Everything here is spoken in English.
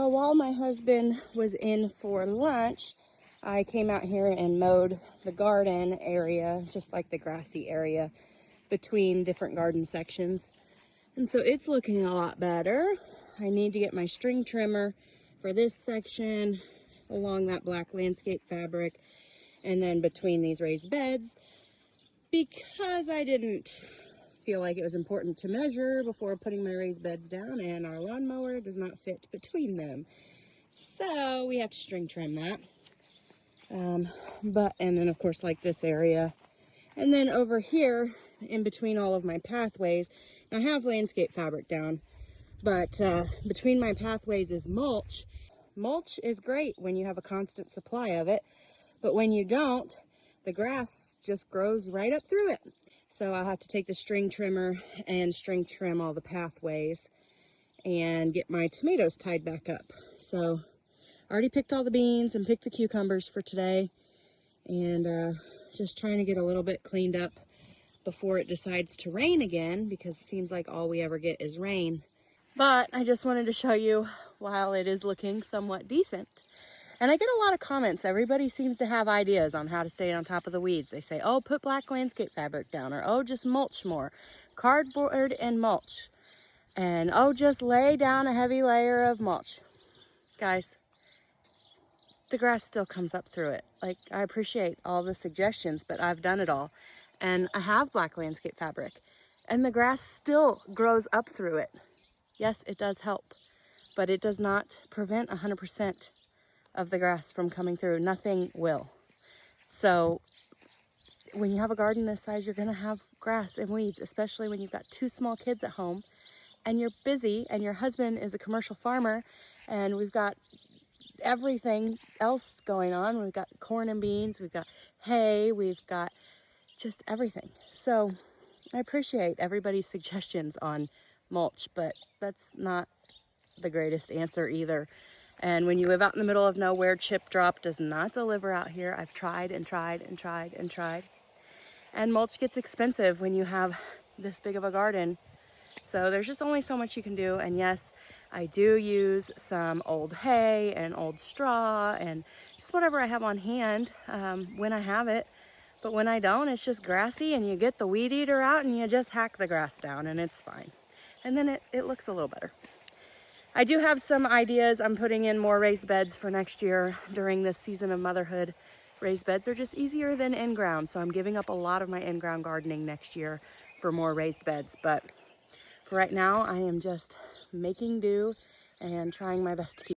Well, while my husband was in for lunch, I came out here and mowed the garden area, just like the grassy area between different garden sections. And so it's looking a lot better. I need to get my string trimmer for this section along that black landscape fabric and then between these raised beds, because I didn't feel like it was important to measure before putting my raised beds down, and our lawnmower does not fit between them. So we have to string trim that. And then of course like this area. And then over here in between all of my pathways, I have landscape fabric down, but between my pathways is mulch. Mulch is great when you have a constant supply of it, but when you don't, the grass just grows right up through it. So I'll have to take the string trimmer and string trim all the pathways and get my tomatoes tied back up. So I already picked all the beans and picked the cucumbers for today, and just trying to get a little bit cleaned up before it decides to rain again, because it seems like all we ever get is rain. But I just wanted to show you while it is looking somewhat decent. And I get a lot of comments. Everybody seems to have ideas on how to stay on top of the weeds. They say, oh, put black landscape fabric down, or oh, just mulch more. Cardboard and mulch. And oh, just lay down a heavy layer of mulch. Guys, the grass still comes up through it. Like, I appreciate all the suggestions, but I've done it all. And I have black landscape fabric, and the grass still grows up through it. Yes, it does help, but it does not prevent 100% of the grass from coming through. Nothing will. So when you have a garden this size, you're gonna have grass and weeds, especially when you've got 2 small kids at home and you're busy and your husband is a commercial farmer and we've got everything else going on. We've got corn and beans, we've got hay, we've got just everything. So I appreciate everybody's suggestions on mulch, but that's not the greatest answer either. And when you live out in the middle of nowhere, chip drop does not deliver out here. I've tried and tried and tried and tried. And mulch gets expensive when you have this big of a garden. So there's just only so much you can do. And yes, I do use some old hay and old straw and just whatever I have on hand when I have it. But when I don't, it's just grassy, and you get the weed eater out and you just hack the grass down and it's fine. And then it looks a little better. I do have some ideas. I'm putting in more raised beds for next year during this season of motherhood. Raised beds are just easier than in-ground, so I'm giving up a lot of my in-ground gardening next year for more raised beds. But for right now, I am just making do and trying my best to keep